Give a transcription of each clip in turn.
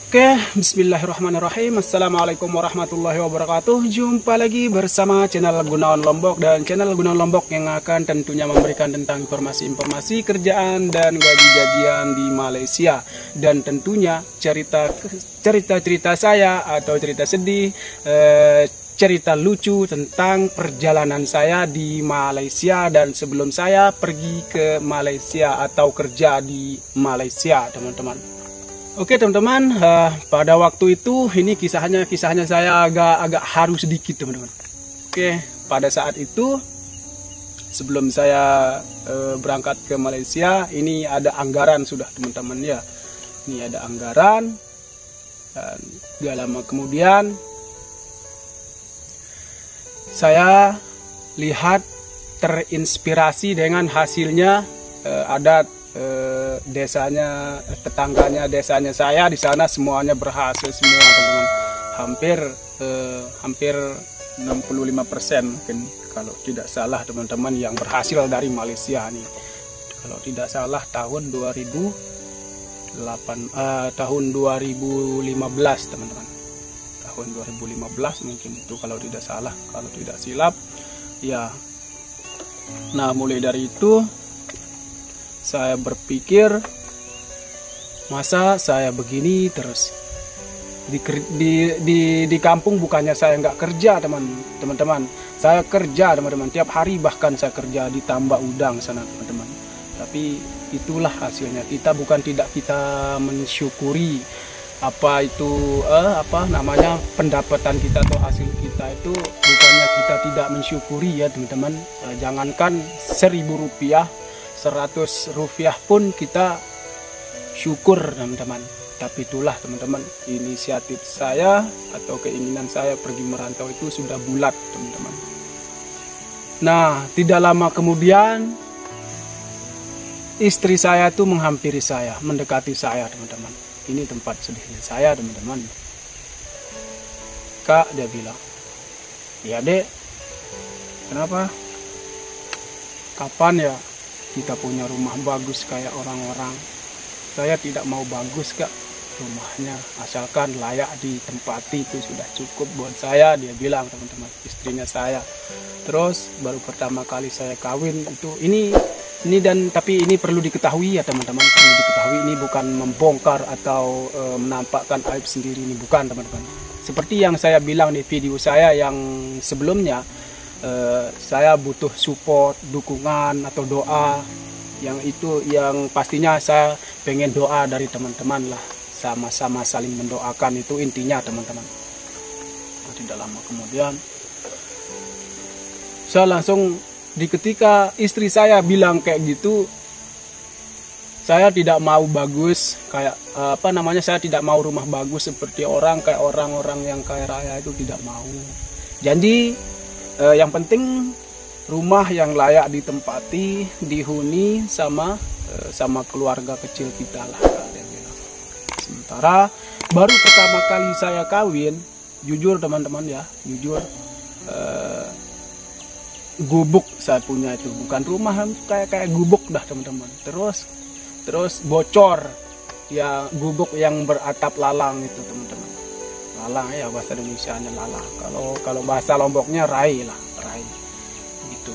Oke, bismillahirrahmanirrahim. Assalamualaikum warahmatullahi wabarakatuh. Jumpa lagi bersama channel Gunawan Lombok, dan channel Gunawan Lombok yang akan tentunya memberikan tentang informasi-informasi kerjaan dan gaji-gajian di Malaysia, dan tentunya cerita-cerita saya atau cerita sedih, cerita lucu tentang perjalanan saya di Malaysia dan sebelum saya pergi ke Malaysia atau kerja di Malaysia, teman-teman. Oke teman-teman, pada waktu itu ini kisahnya saya agak haru sedikit teman-teman. Oke, pada saat itu sebelum saya berangkat ke Malaysia, ini ada anggaran sudah teman-teman ya. Ini ada anggaran, dan gak lama kemudian saya lihat terinspirasi dengan hasilnya. Ada desanya, tetangganya desanya saya di sana semuanya berhasil semua teman-teman. Hampir 65% mungkin kalau tidak salah teman-teman yang berhasil dari Malaysia nih. Kalau tidak salah tahun 2015 teman-teman. Tahun 2015 mungkin itu kalau tidak salah, kalau tidak silap ya. Nah, mulai dari itu saya berpikir, masa saya begini terus di kampung. Bukannya saya nggak kerja teman-teman, saya kerja teman-teman tiap hari, bahkan saya kerja di tambak udang sana teman-teman. Tapi itulah hasilnya. Kita tidak kita mensyukuri apa itu pendapatan kita atau hasil kita itu, bukannya kita tidak mensyukuri ya teman-teman. Jangankan 1.000 rupiah, 100 rupiah pun kita syukur teman-teman. Tapi itulah teman-teman, inisiatif saya atau keinginan saya pergi merantau itu sudah bulat teman-teman. Nah, tidak lama kemudian istri saya itu menghampiri saya, mendekati saya teman-teman. Ini tempat sedihnya saya teman-teman. Kak, dia bilang, ya dek, kenapa? Kapan ya kita punya rumah bagus kayak orang-orang? Saya tidak mau bagus kak rumahnya, asalkan layak ditempati itu sudah cukup buat saya, dia bilang teman-teman, istrinya saya. Terus baru pertama kali saya kawin itu ini tapi ini perlu diketahui ya teman-teman, perlu diketahui, ini bukan membongkar atau menampakkan aib sendiri, ini bukan teman-teman. Seperti yang saya bilang di video saya yang sebelumnya, saya butuh support, dukungan atau doa. Yang pastinya saya pengen doa dari teman-teman lah, sama-sama saling mendoakan, itu intinya teman-teman. Tidak lama kemudian saya langsung, ketika istri saya bilang kayak gitu, saya tidak mau bagus kayak saya tidak mau rumah bagus seperti orang-orang yang kaya raya itu, tidak mau. Jadi yang penting rumah yang layak ditempati, dihuni sama keluarga kecil kita lah, dia bilang. Sementara baru pertama kali saya kawin, jujur teman-teman ya, gubuk saya punya itu, bukan rumah, kayak gubuk dah teman-teman. Terus bocor ya, gubuk yang beratap lalang itu teman-teman. Lalang ya, bahasa Indonesianya lalang. Kalau bahasa Lomboknya rai lah, rai gitu.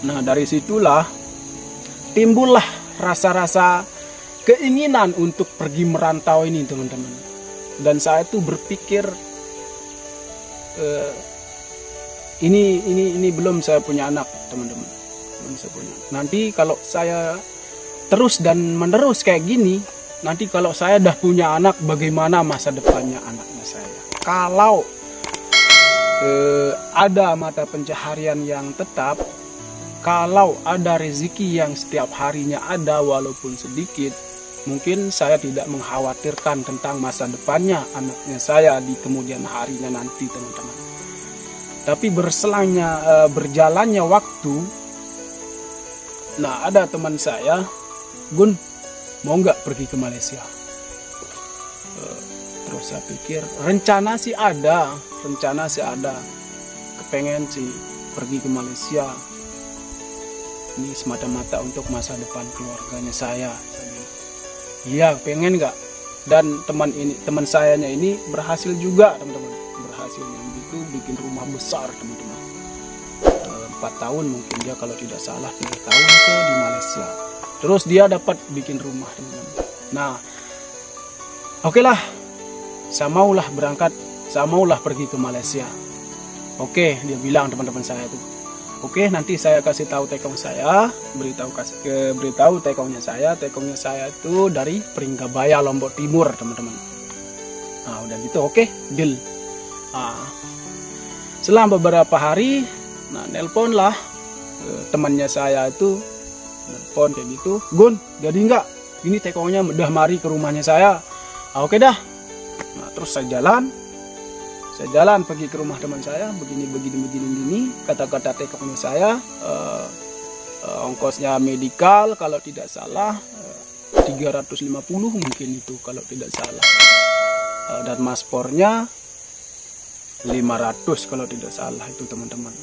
Nah, dari situlah timbullah rasa-rasa keinginan untuk pergi merantau ini teman-teman. Dan saya tuh berpikir, ini belum saya punya anak teman-teman, belum saya punya. Nanti kalau saya terus dan menerus kayak gini, nanti kalau saya dah punya anak, bagaimana masa depannya anaknya saya? Kalau ada mata pencaharian yang tetap, kalau ada rezeki yang setiap harinya ada walaupun sedikit, mungkin saya tidak mengkhawatirkan tentang masa depannya anaknya saya di kemudian harinya nanti teman-teman. Tapi berjalannya waktu, nah ada teman saya, Gun, mau nggak pergi ke Malaysia? Terus saya pikir, rencana sih ada, kepengen sih pergi ke Malaysia. Ini semata-mata untuk masa depan keluarganya saya. Iya, pengen nggak? Dan teman sayanya ini berhasil juga teman-teman, berhasil itu bikin rumah besar teman-teman. 4 tahun mungkin dia kalau tidak salah, 3 tahun di Malaysia. Terus dia dapat bikin rumah teman-teman. Nah, oke lah, saya maulah berangkat, saya maulah pergi ke Malaysia. Oke, dia bilang teman-teman saya itu. Oke, nanti saya kasih tahu tekong saya, beritahu tekongnya saya itu dari Pringgabaya, Lombok Timur teman-teman. Nah, udah gitu, oke, deal. Nah, selang beberapa hari, nah nelpon lah temannya saya itu, nelpon kayak gitu, Gun, jadi enggak? Ini tekongnya udah mari ke rumahnya saya. Ah, oke dah. Nah, terus saya jalan pergi ke rumah teman saya, begini kata-kata tekongnya saya, ongkosnya medikal kalau tidak salah 350 mungkin itu kalau tidak salah, dan maspornya 500 kalau tidak salah itu teman-teman.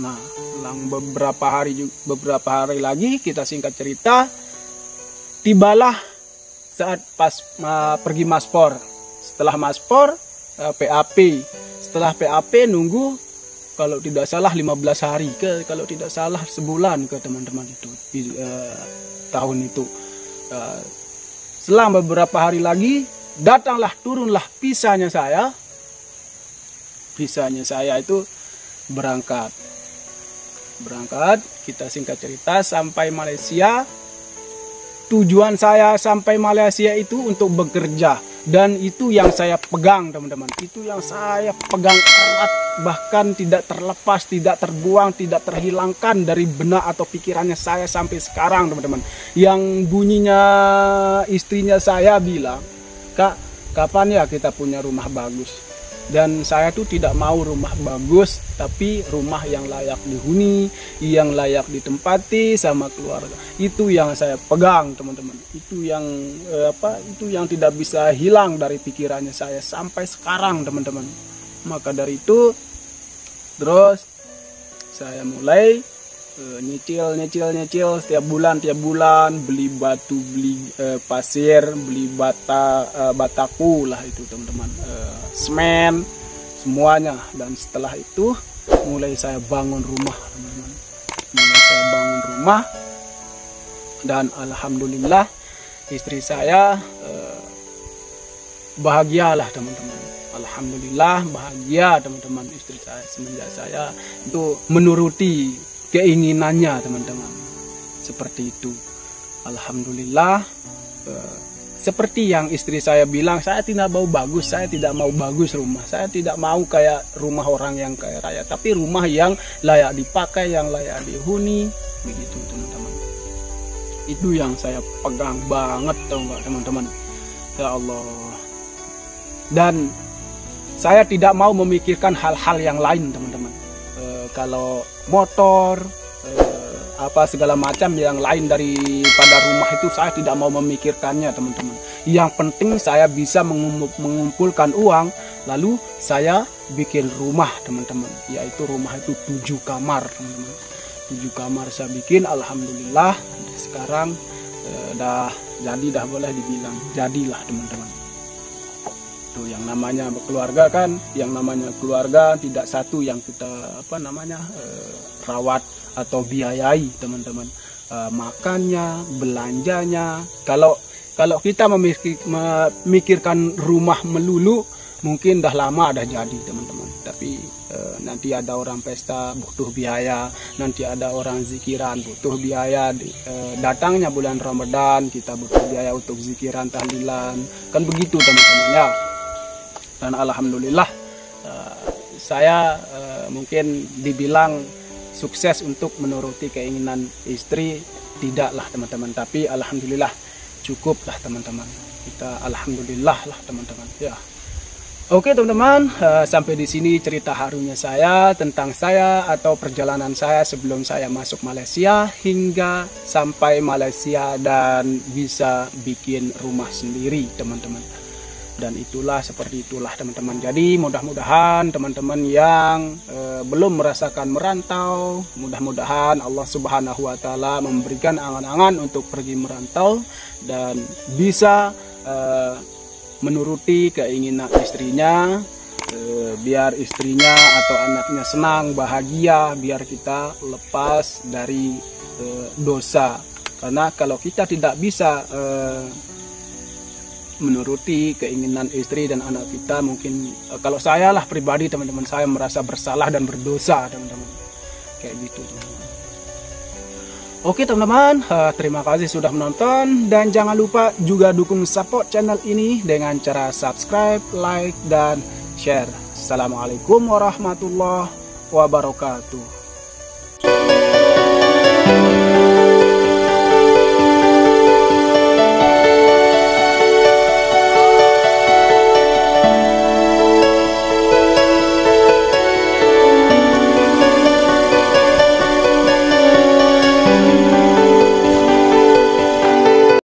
Nah, selang beberapa hari lagi, kita singkat cerita, tibalah saat pas pergi maspor. Setelah maspor PAP, setelah PAP nunggu kalau tidak salah 15 hari kalau tidak salah sebulan ke teman-teman itu tahun itu. Selang beberapa hari lagi turunlah visanya saya itu berangkat, kita singkat cerita sampai Malaysia. Tujuan saya sampai Malaysia itu untuk bekerja. Dan itu yang saya pegang teman-teman, itu yang saya pegang erat, bahkan tidak terlepas, tidak terbuang, tidak terhilangkan dari benak atau pikirannya saya sampai sekarang teman-teman. Yang bunyinya istrinya saya bilang, Kak, kapan ya kita punya rumah bagus? Dan saya tuh tidak mau rumah bagus, tapi rumah yang layak dihuni, yang layak ditempati sama keluarga. Itu yang saya pegang teman-teman. Itu yang tidak bisa hilang dari pikirannya saya sampai sekarang teman-teman. Maka dari itu terus saya mulai nyicil setiap bulan beli batu, beli pasir, beli bataku lah itu teman-teman, semen semuanya. Dan setelah itu mulai saya bangun rumah teman-teman, dan alhamdulillah istri saya bahagialah teman-teman. Alhamdulillah bahagia teman-teman, istri saya semenjak saya itu menuruti keinginannya teman-teman, seperti itu. Alhamdulillah, seperti yang istri saya bilang, saya tidak mau bagus rumah, saya tidak mau kayak rumah orang yang kaya raya, tapi rumah yang layak dipakai, yang layak dihuni, begitu teman-teman. Itu yang saya pegang banget, tahu nggak teman-teman? Ya Allah. Dan saya tidak mau memikirkan hal-hal yang lain teman-teman. Kalau motor, segala macam yang lain daripada rumah itu saya tidak mau memikirkannya teman-teman. Yang penting saya bisa mengumpulkan uang, lalu saya bikin rumah teman-teman. Yaitu rumah itu 7 kamar teman-teman. 7 kamar saya bikin, alhamdulillah sekarang dah boleh dibilang jadilah teman-teman. Tuh, yang namanya keluarga kan, tidak satu yang kita rawat atau biayai teman-teman. Makannya, belanjanya. Kalau kita memikirkan rumah melulu, mungkin dah lama dah jadi teman-teman. Tapi nanti ada orang pesta butuh biaya, nanti ada orang zikiran butuh biaya, datangnya bulan Ramadan kita butuh biaya untuk zikiran, tahlilan, kan begitu teman-teman ya. Dan alhamdulillah saya mungkin dibilang sukses untuk menuruti keinginan istri, tidaklah teman-teman, tapi alhamdulillah cukuplah teman-teman. Kita alhamdulillah lah teman-teman ya. Oke teman-teman, sampai di sini cerita harunya saya tentang saya atau perjalanan saya sebelum saya masuk Malaysia hingga sampai Malaysia dan bisa bikin rumah sendiri teman-teman. Dan seperti itulah teman-teman. Jadi mudah-mudahan teman-teman yang belum merasakan merantau, mudah-mudahan Allah Subhanahu wa Ta'ala memberikan angan-angan untuk pergi merantau dan bisa menuruti keinginan istrinya, biar istrinya atau anaknya senang, bahagia, biar kita lepas dari dosa. Karena kalau kita tidak bisa menuruti keinginan istri dan anak kita, mungkin kalau saya lah pribadi, teman-teman, saya merasa bersalah dan berdosa, teman-teman, kayak gitu, teman-teman. Oke teman-teman, terima kasih sudah menonton, dan jangan lupa juga dukung support channel ini dengan cara subscribe, like, dan share. Assalamualaikum warahmatullahi wabarakatuh.